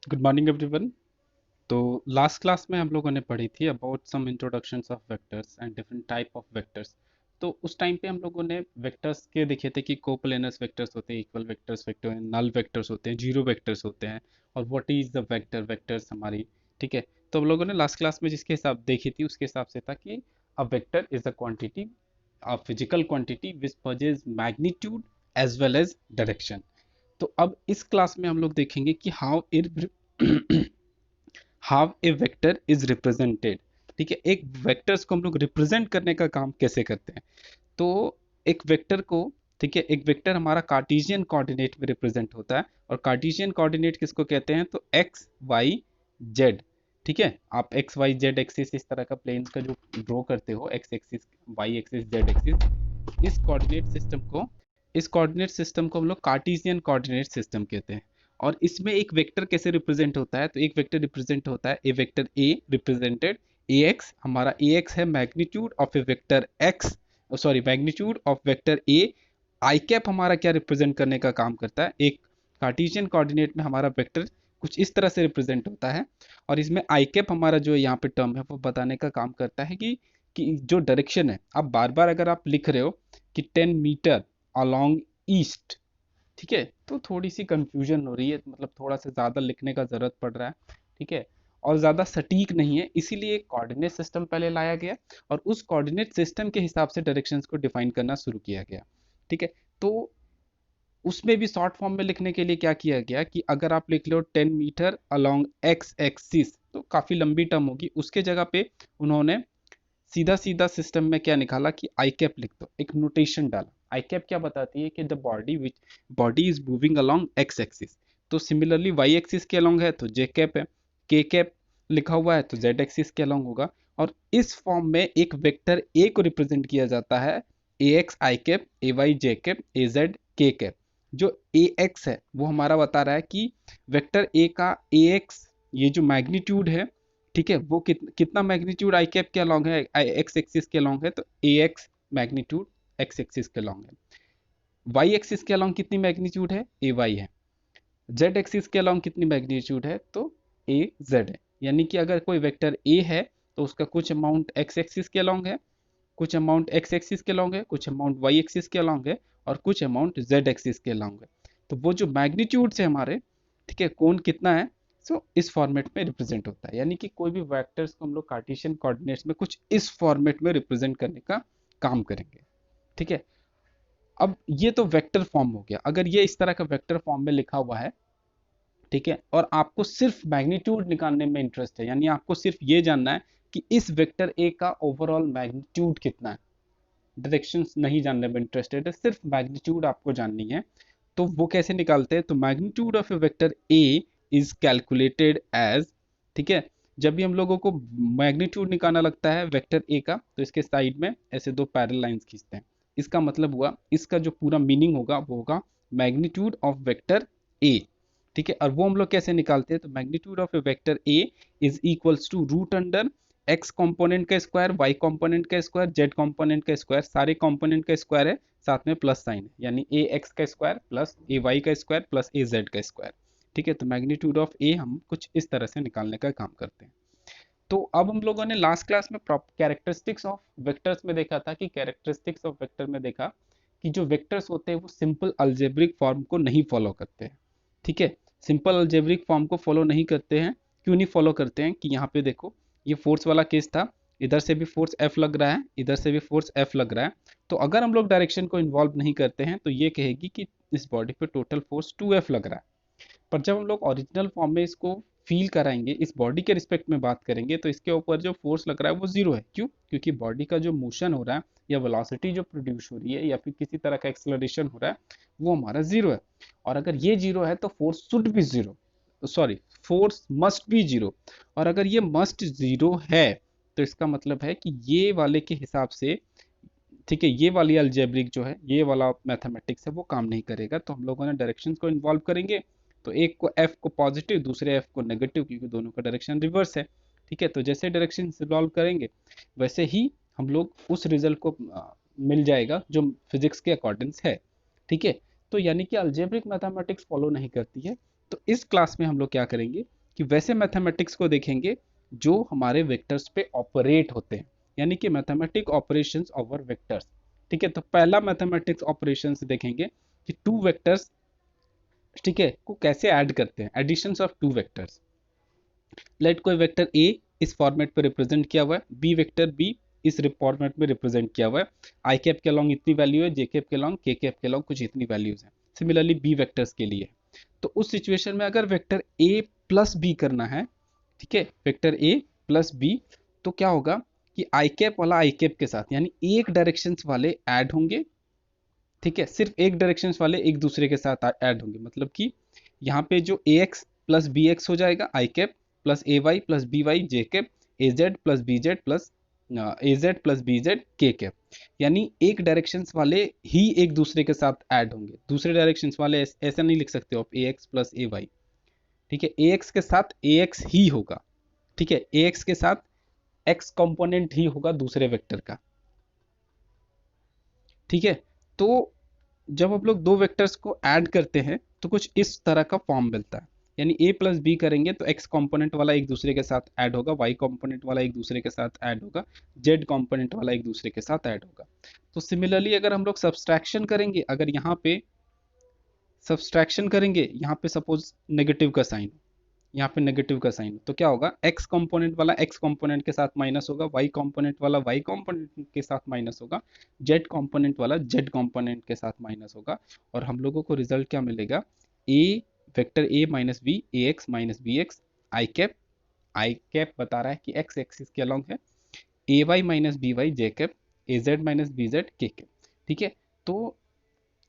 Good morning everyone. तो last class में हम लोगों ने पढ़ी थी about some introductions of vectors and different type of vectors. तो उस टाइम पे हम लोगों ने वेक्टर्स के देखे थे कि कोप्लेनस वेक्टर्स होते हैं, equal vectors vector null vectors होते हैं, जीरो वेक्टर्स होते हैं, और what is the vector vectors हमारी। ठीक है। तो हम लोगों ने लास्ट क्लास में जिसके हिसाब देखी थी उसके हिसाब से था कि a vector is a quantity, a physical quantity which possesses magnitude as well as direction. तो अब इस क्लास में हम लोग देखेंगे कि how it how a vector is represented. ठीक है, एक वेक्टर्स को हम लोग रिप्रेजेंट करने का काम कैसे करते हैं। तो एक वेक्टर को, ठीक है, एक वेक्टर हमारा कार्टेशियन कोऑर्डिनेट में रिप्रेजेंट होता है। और कार्टेशियन कोऑर्डिनेट किसको कहते हैं, तो एक्स वाई जेड। ठीक है, आप एक्स वाई जेड एक्सिस इस तरह का प्लेन का जो ड्रॉ करते हो, X axis Y axis Z axis, इस कोऑर्डिनेट सिस्टम को इस कोऑर्डिनेट सिस्टम को हम लोग कार्टेशियन कोऑर्डिनेट सिस्टम कहते हैं। और इसमें एक वेक्टर कैसे रिप्रेजेंट होता है, तो एक वेक्टर रिप्रेजेंट होता है A vector A represented A X. हमारा ए एक्स है magnitude of A vector X, sorry magnitude of vector A. I cap हमारा क्या रिप्रेजेंट करने का काम करता है, एक कार्टेशियन कोऑर्डिनेट में हमारा वेक्टर कुछ इस तरह से रिप्रेजेंट होता है। और इसमें आई कैप हमारा जो यहाँ पे टर्म है वो बताने का काम करता है कि जो डायरेक्शन है, अब बार बार अगर आप लिख रहे हो कि 10 मीटर अलोंग ईस्ट, ठीक है, तो थोड़ी सी कंफ्यूजन हो रही है, मतलब थोड़ा सा ज़्यादा लिखने का ज़रूरत पड़ रहा है। ठीक है, और ज़्यादा सटीक नहीं है, इसीलिए कोऑर्डिनेट सिस्टम पहले लाया गया और उस कोऑर्डिनेट सिस्टम के हिसाब से डायरेक्शंस को डिफाइन करना शुरू किया गया। ठीक है, तो उसमें भी शॉर्ट फॉर्म में लिखने के लिए क्या किया गया कि अगर आप लिख लो 10 मीटर अलोंग एक्स एक्सिस तो काफ़ी लंबी टर्म होगी, उसके जगह पे उन्होंने सीधा सीधा सिस्टम में क्या निकाला कि आई कैप लिख दो, एक नोटेशन डाला। आई कैप क्या बताती है कि the body is moving along x axis. तो सिमिलरली वाई एक्सिस के अलोंग है तो जे कैप है, के कैप लिखा हुआ है तो जेड एक्सिस के अलोंग होगा। और इस फॉर्म में एक वेक्टर ए को रिप्रेजेंट किया जाता है A X I cap, A Y J cap, A Z K cap. जो ए एक्स है वो हमारा बता रहा है कि वेक्टर ए का ए एक्स, ये जो मैग्नीट्यूड है, ठीक है, वो कितना मैग्नीट्यूड आई कैप के अलॉन्ग है, एक्स एक्सिस के अलॉन्ग है, तो A x magnitude x axis के अलॉन्ग है। वाई एक्सिस के अलॉन्ग कितनी मैग्नीट्यूड है, ए वाई है। जेड एक्सिस के अलॉन्ग कितनी मैग्नीट्यूड है, तो ए जेड है। यानी कि अगर कोई वेक्टर ए है तो उसका कुछ अमाउंट एक्स एक्सिस के अलॉन्ग है, कुछ अमाउंट एक्स एक्सिस के अलॉन्ग है, कुछ अमाउंट वाई एक्सिस के अलॉन्ग है, और कुछ अमाउंट जेड एक्सिस के अलॉन्ग है। तो वो जो मैग्नीट्यूड है हमारे, ठीक है, कौन कितना है, सो इस फॉर्मेट में रिप्रेजेंट होता है। यानी कि कोई भी वेक्टर्स को हम लोग कार्टेशियन कोऑर्डिनेट्स में कुछ इस फॉर्मेट में रिप्रेजेंट करने का काम करेंगे। ठीक है, अब ये तो वेक्टर फॉर्म हो गया। अगर ये इस तरह का वेक्टर फॉर्म में लिखा हुआ है, ठीक है, और आपको सिर्फ मैग्नीट्यूड निकालने में इंटरेस्ट है, यानी आपको सिर्फ ये जानना है कि इस वेक्टर ए का ओवरऑल मैग्नीट्यूड कितना है, डायरेक्शंस नहीं जानने में इंटरेस्टेड है, सिर्फ मैग्नीट्यूड आपको जाननी है। तो वो कैसे निकालते हैं, तो magnitude of A vector A is calculated as, ठीक है, जब भी हम लोगों को मैग्नीट्यूड निकालना लगता है वेक्टर ए का तो इसके साइड में ऐसे दो पैरेलल लाइंस खींचते हैं। इसका मतलब हुआ, इसका जो पूरा मीनिंग होगा वो होगा मैग्नीट्यूड ऑफ वेक्टर ए। ठीक है, और वो हम लोग कैसे निकालते हैं, तो magnitude of A vector A is equals to root under X component का स्क्वायर, वाई कंपोनेंट का स्क्वायर, जेड कंपोनेंट का स्क्वायर, सारे कंपोनेंट का स्क्वायर है, साथ में प्लस साइन है, यानी ए एक्स का स्क्वायर प्लस ए वाई का स्क्वायर प्लस ए जेड का स्क्वायर। ठीक है, तो मैग्नीट्यूड ऑफ ए हम कुछ इस तरह से निकालने का काम करते हैं। तो अब हम लोगों ने लास्ट क्लास में कैरेक्टरिस्टिक्स ऑफ वेक्टर्स में देखा था कि कैरेक्टरिस्टिक्स ऑफ वेक्टर में देखा कि जो वेक्टर्स होते हैं वो सिंपल अलजेब्रिक फॉर्म को नहीं फॉलो करते हैं। ठीक है, सिंपल अलजेब्रिक फॉर्म को फॉलो नहीं करते हैं। क्यों नहीं फॉलो करते हैं, कि यहाँ पे देखो ये फोर्स वाला केस था, इधर से भी फोर्स एफ लग रहा है, इधर से भी फोर्स एफ लग रहा है। तो अगर हम लोग डायरेक्शन को इन्वॉल्व नहीं करते हैं तो ये कहेगी कि इस बॉडी पे टोटल फोर्स 2F लग रहा है। पर जब हम लोग ओरिजिनल फॉर्म में इसको फील कराएंगे, इस बॉडी के रिस्पेक्ट में बात करेंगे, तो इसके ऊपर जो फोर्स लग रहा है वो जीरो है। क्यों, क्योंकि बॉडी का जो मोशन हो रहा है या वेलोसिटी जो प्रोड्यूस हो रही है या फिर किसी तरह का एक्सेलरेशन हो रहा है वो हमारा जीरो है। और अगर ये जीरो है तो फोर्स शुड भी zero, sorry, force must be zero. और अगर ये मस्ट जीरो है तो इसका मतलब है कि ये वाले के हिसाब से, ठीक है, ये वाली अलजेब्रिक जो है, ये वाला मैथमेटिक्स है वो काम नहीं करेगा। तो हम लोगों ने डायरेक्शंस को इन्वॉल्व करेंगे, तो एक को एफ को पॉजिटिव, दूसरे एफ को नेगेटिव, क्योंकि दोनों का डायरेक्शन रिवर्स है। ठीक है, तो जैसे डायरेक्शन इन्वॉल्व करेंगे वैसे ही हम लोग उस रिजल्ट को मिल जाएगा जो फिजिक्स के अकॉर्डिंग्स है। ठीक है, तो यानी कि अलजेब्रिक मैथमेटिक्स फॉलो नहीं करती है। तो इस क्लास में हम लोग क्या करेंगे, कि वैसे मैथमेटिक्स को देखेंगे जो हमारे वेक्टर्स पे ऑपरेट होते हैं, यानी कि मैथमेटिक ऑपरेशंस ओवर वेक्टर्स। ठीक है, तो पहला मैथमेटिक्स ऑपरेशंस देखेंगे कि टू वेक्टर्स, ठीक है, को कैसे ऐड करते हैं, additions of two vectors. Let कोई वेक्टर ए इस फॉर्मेट पे रिप्रेजेंट किया हुआ है, बी वेक्टर बी इस फॉर्मेट में रिप्रेजेंट किया हुआ है, आई कैप के अलॉन्ग इतनी वैल्यू है, जे कैप के अलॉन्ग, के कैप के अलॉन्ग कुछ इतनी वैल्यूज है। सिमिलरली बी वेक्टर्स के लिए, तो उस सिचुएशन में अगर वेक्टर ए प्लस बी करना है, ठीक है, वेक्टर ए प्लस बी, तो क्या होगा कि आई कैप वाला आई कैप के साथ, यानी एक डायरेक्शंस वाले ऐड होंगे। ठीक है, सिर्फ एक डायरेक्शंस वाले एक दूसरे के साथ ऐड होंगे, मतलब कि यहाँ पे जो A X plus B X हो जाएगा I cap, plus A Y plus B Y J cap, A Z plus B Z plus A Z plus B Z K cap, यानी एक डायरेक्शंस वाले ही एक दूसरे के साथ ऐड होंगे। दूसरे डायरेक्शंस वाले ऐसा नहीं लिख सकते हो आप, ए एक्स प्लस ए वाई। ठीक है, ए एक्स के साथ ए एक्स ही होगा। ठीक है, ए एक्स के साथ एक्स कंपोनेंट ही होगा दूसरे वेक्टर का। ठीक है, तो जब हम लोग दो वेक्टर्स को ऐड करते हैं तो कुछ इस तरह का फॉर्म मिलता है, यानी a प्लस बी करेंगे तो x कंपोनेंट वाला एक दूसरे के साथ ऐड होगा, y कंपोनेंट वाला एक दूसरे के साथ ऐड होगा, z कंपोनेंट वाला एक दूसरे के साथ ऐड होगा। तो सिमिलरली अगर हम लोग सब्सट्रैक्शन करेंगे, अगर यहाँ पे सब्सट्रैक्शन करेंगे, यहाँ पे सपोज नेगेटिव का साइन, यहाँ पे नेगेटिव का साइन, तो क्या होगा, x कंपोनेंट वाला x कंपोनेंट के साथ माइनस होगा, y कंपोनेंट वाला y कंपोनेंट के साथ माइनस होगा, z कंपोनेंट वाला z कंपोनेंट के साथ माइनस होगा, और हम लोगों को रिजल्ट क्या मिलेगा, a vector a minus B, A X minus B X, I cap बता रहा है कि x एक्सिस के अलॉन्ग है, A Y minus B Y J cap, A Z minus B Z K cap. ठीक है, तो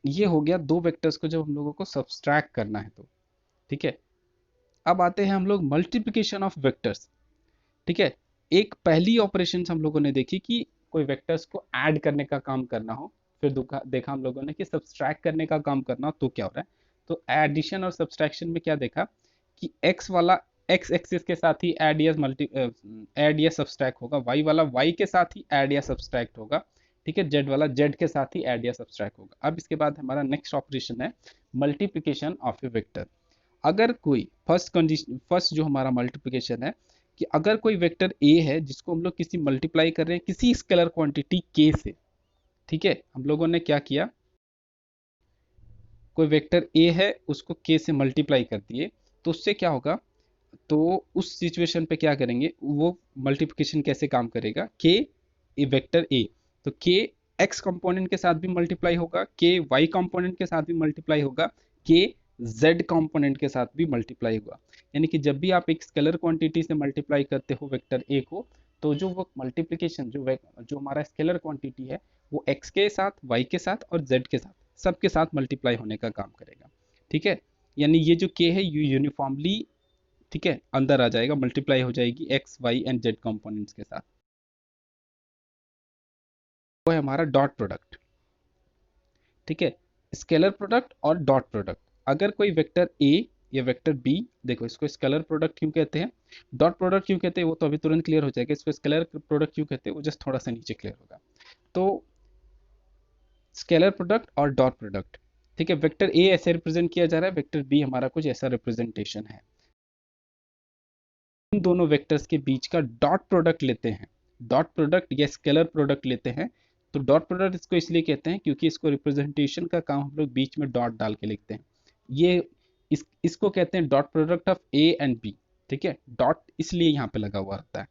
ये हो गया दो वेक्टर्स को जब हम लोगों को सब्सट्रैक्ट करना है तो। ठीक है, अब आते हैं हम लोग मल्टीप्लिकेशन ऑफ वेक्टर्स। ठीक है, एक पहली ऑपरेशन हम लोगों ने देखी कि कोई वेक्टर्स को ऐड करने का काम करना हो, फिर देखा हम लोगों ने कि सब्सट्रैक्ट करने का काम करना हो तो क्या हो रहा है। तो एडिशन और सब्सट्रैक्शन में क्या देखा कि x वाला x एक्सिस के साथ ही ऐड या सब्सट्रैक्ट होगा, y वाला y के साथ ही ऐड या सब्सट्रैक्ट होगा, ठीक है, z वाला z के साथ ही ऐड या सब्सट्रैक्ट होगा। अब इसके बाद हमारा नेक्स्ट ऑपरेशन है मल्टीप्लिकेशन ऑफ ए वेक्टर। अगर कोई फर्स्ट जो हमारा मल्टीप्लिकेशन है कि अगर कोई वेक्टर ए है जिसको हम लोग किसी मल्टीप्लाई कर रहे हैं किसी स्केलर क्वांटिटी के से। ठीक है, हम लोगों ने क्या किया, कोई वेक्टर ए है उसको के से मल्टीप्लाई कर दिए, तो उससे क्या होगा, तो उस सिचुएशन पे क्या करेंगे, वो मल्टीप्लिकेशन कैसे काम करेगा, के ए वेक्टर ए, तो के एक्स कंपोनेंट के साथ भी मल्टीप्लाई होगा, के वाई कंपोनेंट के साथ भी मल्टीप्लाई होगा, के z कंपोनेंट के साथ भी मल्टीप्लाई होगा। यानी कि जब भी आप एक स्केलर क्वांटिटी से मल्टीप्लाई करते हो वेक्टर ए को, तो जो वो मल्टीप्लिकेशन जो हमारा स्केलर क्वांटिटी है वो x के साथ, y के साथ और z के साथ सबके साथ मल्टीप्लाई होने का काम करेगा। ठीक है, यानी ये जो k है ये यूनिफॉर्मली, ठीक है, अंदर आ जाएगा, मल्टीप्लाई हो जाएगी x y and z components के साथ। वो है हमारा डॉट प्रोडक्ट। ठीक है, स्केलर प्रोडक्ट और डॉट प्रोडक्ट। अगर कोई वेक्टर ए या वेक्टर बी, देखो इसको स्केलर प्रोडक्ट क्यों कहते हैं, डॉट प्रोडक्ट क्यों कहते हैं, वो तो अभी तुरंत क्लियर हो जाएगा। इसको स्केलर प्रोडक्ट क्यों कहते हैं वो जस्ट थोड़ा सा नीचे क्लियर होगा। तो स्केलर प्रोडक्ट और डॉट प्रोडक्ट, ठीक है, वेक्टर ए ऐसे रिप्रेजेंट किया जा रहा है, वेक्टर बी हमारा कुछ ऐसा रिप्रेजेंटेशन है। इन दोनों वेक्टर्स के बीच का डॉट प्रोडक्ट लेते हैं, डॉट प्रोडक्ट या स्केलर प्रोडक्ट लेते हैं। तो डॉट प्रोडक्ट इसको इसलिए कहते हैं क्योंकि इसको रिप्रेजेंटेशन का काम हम लोग बीच में डॉट डाल के लिखते हैं। ये इसको कहते हैं dot product of A and B. ठीक है, डॉट इसलिए यहाँ पे लगा हुआ रहता है।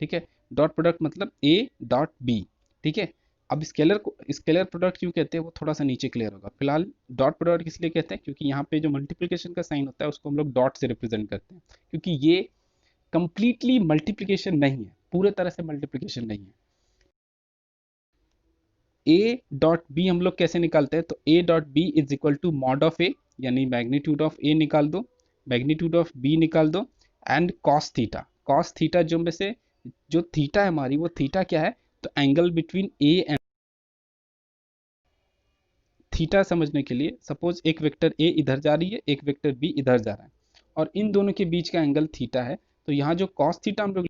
ठीक है, डॉट प्रोडक्ट मतलब ए डॉट बी। ठीक है, अब स्केलर प्रोडक्ट क्यों कहते हैं वो थोड़ा सा नीचे क्लियर होगा। फिलहाल डॉट प्रोडक्ट इसलिए कहते हैं क्योंकि यहाँ पे जो मल्टीप्लिकेशन का साइन होता है उसको हम लोग डॉट से रिप्रेजेंट करते हैं, क्योंकि ये कंप्लीटली मल्टीप्लिकेशन नहीं है, पूरे तरह से मल्टीप्लिकेशन नहीं है। ए डॉट बी हम लोग कैसे निकालते हैं, तो A dot B is equal to mod of A, यानी मैग्नीट्यूड ऑफ ए निकाल दो, मैग्नीट्यूड ऑफ बी निकाल दो, and cos theta. Cos theta जो में से जो थीटा है हमारी, वो थीटा क्या है, तो angle between A and theta समझने के लिए सपोज एक वेक्टर ए इधर जा रही है, एक वेक्टर बी इधर जा रहा है, और इन दोनों के बीच का एंगल थीटा है। तो यहाँ जो कॉस थीटा हम लोग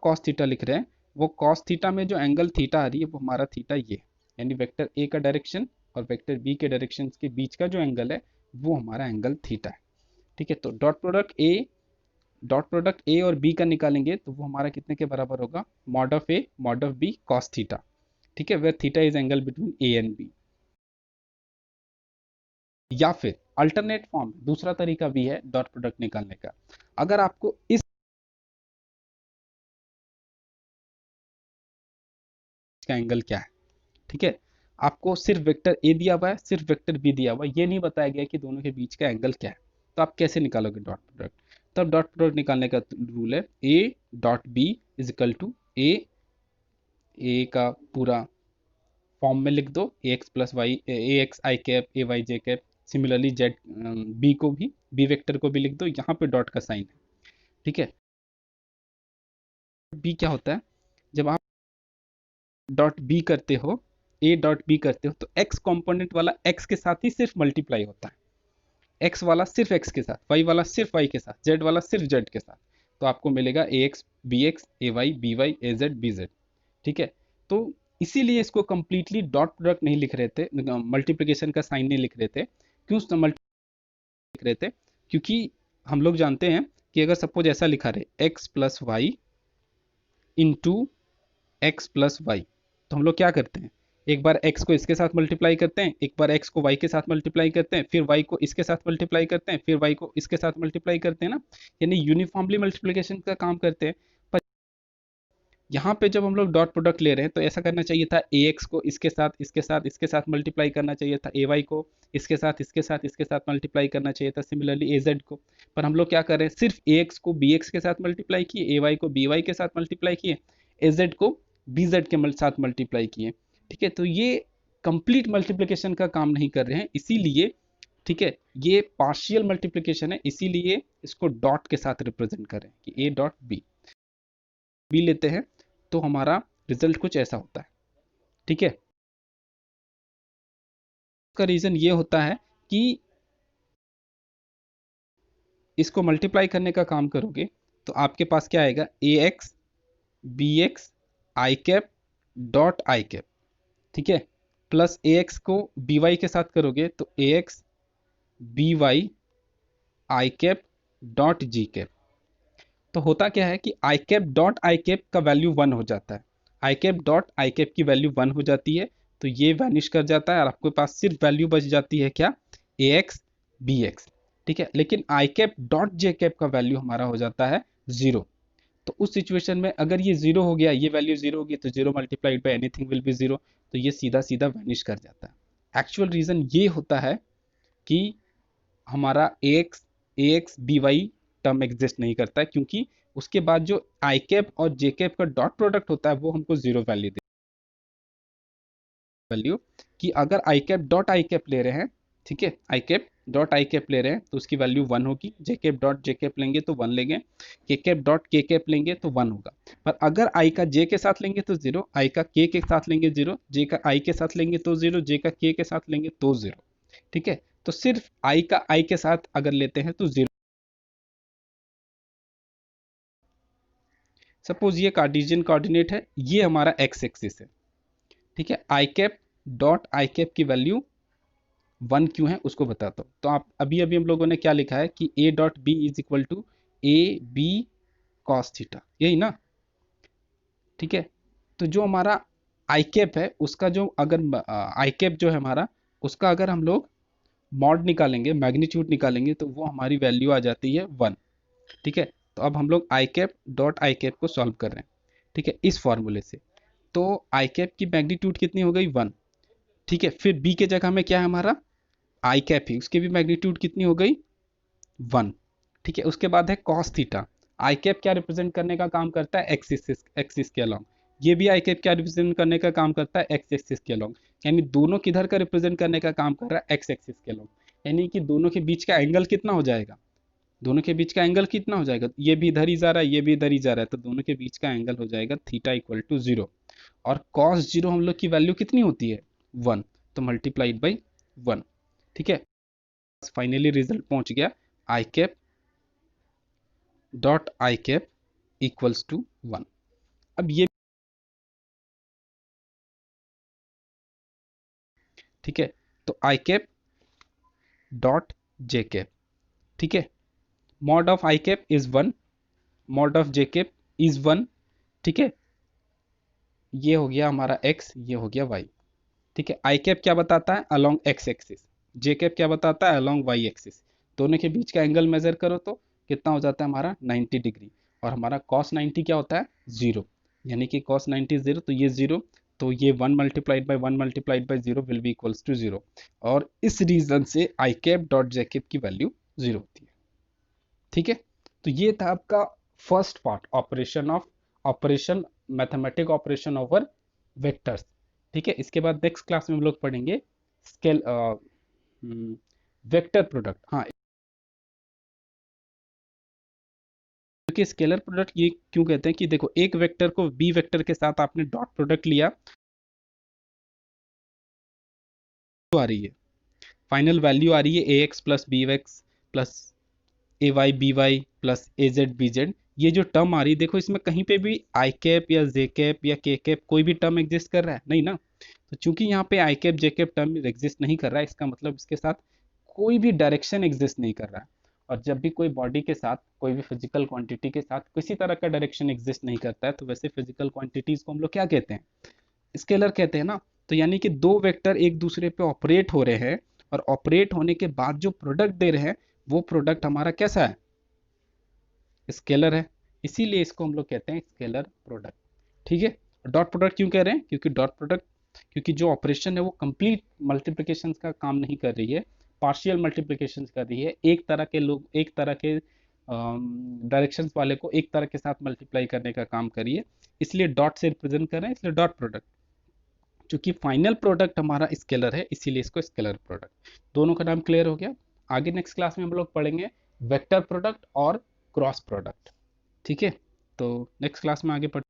कॉस थीटा लिख रहे हैं, वो कॉस थीटा में जो एंगल थीटा आ रही है वो हमारा थीटा ये, यानी वेक्टर ए का डायरेक्शन और वेक्टर बी के डायरेक्शन के बीच का जो एंगल है वो हमारा एंगल थीटा है। ठीक है, तो डॉट प्रोडक्ट ए और बी का निकालेंगे तो वो हमारा कितने के बराबर होगा, mod of A mod of B cos theta. ठीक है, where theta is angle between A and B. या फिर अल्टरनेट फॉर्म, दूसरा तरीका भी है डॉट प्रोडक्ट निकालने का। अगर आपको इस का एंगल क्या है, ठीक है, आपको सिर्फ वेक्टर ए दिया हुआ है, सिर्फ वेक्टर बी दिया हुआ है, ये नहीं बताया गया कि दोनों के बीच का एंगल क्या है, तो आप कैसे निकालोगे डॉट प्रोडक्ट। तब डॉट प्रोडक्ट निकालने का रूल है A dot B is equal to A, A का पूरा फॉर्म में लिख दो, A X plus Y, A X I cap, A Y J cap. Similarly Z, B को भी, बी वेक्टर को भी लिख दो, यहाँ पे डॉट का साइन है। ठीक है, बी क्या होता है, जब आप डॉट बी करते हो, ए डॉट बी करते हो, तो एक्स कंपोनेंट वाला एक्स के साथ ही सिर्फ मल्टीप्लाई होता है, एक्स वाला सिर्फ एक्स के साथ, वाई वाला सिर्फ वाई के साथ, जेड वाला सिर्फ जेड के साथ। तो आपको मिलेगा ए एक्स बी एक्स, ए वाई बी वाई, ए जेड बी जेड। ठीक है, तो इसीलिए इसको कंप्लीटली डॉट प्रोडक्ट नहीं लिख रहे थे, मल्टीप्लिकेशन का साइन नहीं लिख रहे थे। क्यों मल्टी लिख रहे थे, क्योंकि हम लोग जानते हैं कि अगर सपोज ऐसा लिखा रहे X plus Y into X plus Y, तो हम लोग क्या करते हैं, एक बार x को इसके साथ मल्टीप्लाई करते हैं, एक बार x को y के साथ मल्टीप्लाई करते हैं, फिर y को इसके साथ मल्टीप्लाई करते हैं, फिर y को इसके साथ मल्टीप्लाई करते हैं ना, यानी यूनिफॉर्मली मल्टीप्लिकेशन का काम करते हैं। पर यहाँ पे जब हम लोग डॉट प्रोडक्ट ले रहे हैं तो ऐसा करना चाहिए था, ax को इसके साथ इसके साथ इसके साथ मल्टीप्लाई करना चाहिए था, ay को इसके साथ मल्टीप्लाई करना चाहिए था, सिमिलरली az को। पर हम लोग क्या कर रहे हैं, सिर्फ ax को bx के साथ मल्टीप्लाई किए, ay को by के साथ मल्टीप्लाई किए, az को bz के साथ मल्टीप्लाई किए। ठीक है, तो ये कंप्लीट मल्टीप्लिकेशन का काम नहीं कर रहे हैं, इसीलिए, ठीक है, ये पार्शियल मल्टीप्लिकेशन है, इसीलिए इसको डॉट के साथ रिप्रेजेंट करें कि ए डॉट बी लेते हैं तो हमारा रिजल्ट कुछ ऐसा होता है। ठीक है, इसका रीजन ये होता है कि इसको मल्टीप्लाई करने का काम करोगे तो आपके पास क्या आएगा, A X B X I cap dot I cap. ठीक है, प्लस ए एक्स को बी वाई के साथ करोगे तो A X B Y I cap dot G cap. तो होता क्या है कि I cap dot I cap का वैल्यू वन हो जाता है, I cap dot I cap की वैल्यू वन हो जाती है, तो ये वैनिश कर जाता है और आपके पास सिर्फ वैल्यू बच जाती है क्या, ए एक्स बी एक्स। ठीक है, लेकिन आई कैप डॉट जे कैप का वैल्यू हमारा हो जाता है जीरो। तो उस सिचुएशन में अगर ये जीरो हो गया, ये वैल्यू जीरो होगी, तो zero multiplied by anything will be zero, तो ये सीधा सीधा वैनिश कर जाता है। एक्चुअल रीजन ये होता है कि हमारा A X B Y term exist नहीं करता है, क्योंकि उसके बाद जो आई कैप और जे कैप का डॉट प्रोडक्ट होता है वो हमको जीरो वैल्यू दे, वैल्यू कि अगर आई कैप डॉट आई कैप ले रहे हैं, ठीक है, I cap dot I cap ले रहे हैं तो उसकी वैल्यू वन होगी, जे कैप डॉट जे कैप लेंगे तो वन लेंगे, के कैप डॉट के कैप लेंगे तो वन होगा। पर अगर आई का जे के साथ लेंगे तो जीरो, आई का के साथ लेंगे जीरो, जे का आई के साथ लेंगे तो जीरो, जे का के साथ लेंगे तो जीरो। ठीक है, तो सिर्फ आई का आई के साथ अगर लेते हैं तो जीरो। सपोज ये कार्टेशियन कोऑर्डिनेट है, ये हमारा एक्स एक्सिस है। ठीक है, I cap dot I cap की वैल्यू वन क्यों है उसको बताता हूँ। तो आप अभी अभी हम लोगों ने क्या लिखा है कि A dot B is equal to A B cos theta, यही ना। ठीक है, तो जो हमारा आई कैप है उसका जो अगर आई कैप जो है हमारा, उसका अगर हम लोग मॉड निकालेंगे, मैग्नीट्यूड निकालेंगे, तो वो हमारी वैल्यू आ जाती है वन। ठीक है, तो अब हम लोग आई कैप डॉट आई कैप को सॉल्व कर रहे हैं, ठीक है, इस फॉर्मूले से। तो आई कैप की मैग्नीट्यूड कितनी हो गई, वन। ठीक है, फिर बी के जगह में क्या है हमारा, आई कैप ही, उसकी भी मैग्नीट्यूड कितनी हो गई, वन। ठीक है, उसके बाद है कॉस थीटा। आई कैप क्या रिप्रेजेंट करने का काम करता है, एक्सिस, एक्सिस के अलोंग। ये भी आई कैप क्या रिप्रेजेंट करने का काम करता है, एक्स एक्सिस के अलोंग। यानी दोनों किधर का रिप्रेजेंट करने का काम कर रहा है, एक्स एक्सिस के अलोंग। यानी कि दोनों के बीच का एंगल कितना हो जाएगा, दोनों के बीच का एंगल कितना हो जाएगा, ये भी इधर ही जा रहा है, ये भी इधर ही जा रहा है, तो दोनों के बीच का एंगल हो जाएगा थीटा इक्वल टू जीरो। और कॉस जीरो हम लोग की वैल्यू कितनी होती है, वन, तो मल्टीप्लाइड बाई वन। ठीक है, फाइनली रिजल्ट पहुंच गया, I cap dot I cap equals to one. अब ये, ठीक है, तो I cap dot J cap, ठीक है, mod of I cap is 1, mod of J cap is 1, ठीक है। ये हो गया हमारा x, ये हो गया y, ठीक है। आई कैप क्या बताता है, अलोंग x एक्सिस। जे कैप क्या बताता है, अलोंग y एक्सिस। दोनों के बीच का एंगल मेजर करो तो कितना हो जाता है हमारा 90 डिग्री। और हमारा cos 90 क्या होता है, जीरो। यानी कि cos 90 जीरो, तो ये जीरो, तो ये 1 multiplied by 1 multiplied by zero will be equals to zero. और इस रीजन से I cap dot J cap की वैल्यू जीरो होती है, ठीक है। तो ये था आपका first part, operation of operation, mathematic operation over vectors, ठीक है। इसके बाद नेक्स्ट क्लास में हम लोग पढ़ेंगे स्केल वेक्टर प्रोडक्ट। हाँ, क्योंकि स्केलर प्रोडक्ट ये क्यों कहते हैं कि देखो एक वेक्टर को बी वेक्टर के साथ आपने डॉट प्रोडक्ट लिया, तो आ रही है फाइनल वैल्यू आ रही है A X plus B X plus A Y B Y plus A Z B Z. ये जो टर्म आ रही है, देखो इसमें कहीं पे भी आई कैप या जे कैप या के कैप कोई भी टर्म एग्जिस्ट कर रहा है नहीं ना। तो चूंकि यहाँ पे आई कैप जे कैप टर्म एग्जिस्ट नहीं कर रहा है, इसका मतलब इसके साथ कोई भी डायरेक्शन एग्जिस्ट नहीं कर रहा है। और जब भी कोई बॉडी के साथ, कोई भी फिजिकल क्वांटिटी के साथ किसी तरह का डायरेक्शन एग्जिस्ट नहीं करता है, तो वैसे फिजिकल क्वांटिटीज को हम लोग क्या कहते हैं, स्केलर कहते हैं ना। तो यानी कि दो वेक्टर एक दूसरे पे ऑपरेट हो रहे हैं, और ऑपरेट होने के बाद जो प्रोडक्ट दे रहे हैं, वो प्रोडक्ट हमारा कैसा है, स्केलर है। इसीलिए इसको हम लोग कहते हैं स्केलर प्रोडक्ट, ठीक है। डॉट प्रोडक्ट क्यों कह रहे हैं, क्योंकि डॉट प्रोडक्ट, क्योंकि जो ऑपरेशन है वो कंप्लीट मल्टीप्लिकेशन का काम नहीं कर रही है, पार्शियल मल्टीप्लिकेशन कर रही है। एक तरह के लोग, एक तरह के डायरेक्शंस वाले को एक तरह के साथ मल्टीप्लाई करने का काम करिए, इसलिए डॉट से रिप्रेजेंट कर रहे हैं, इसलिए डॉट प्रोडक्ट। क्योंकि फाइनल प्रोडक्ट हमारा स्केलर है, इसीलिए इसको स्केलर प्रोडक्ट। दोनों का नाम क्लियर हो गया। आगे नेक्स्ट क्लास में हम लोग पढ़ेंगे वेक्टर प्रोडक्ट और क्रॉस प्रोडक्ट, ठीक है। तो नेक्स्ट क्लास में आगे पढ़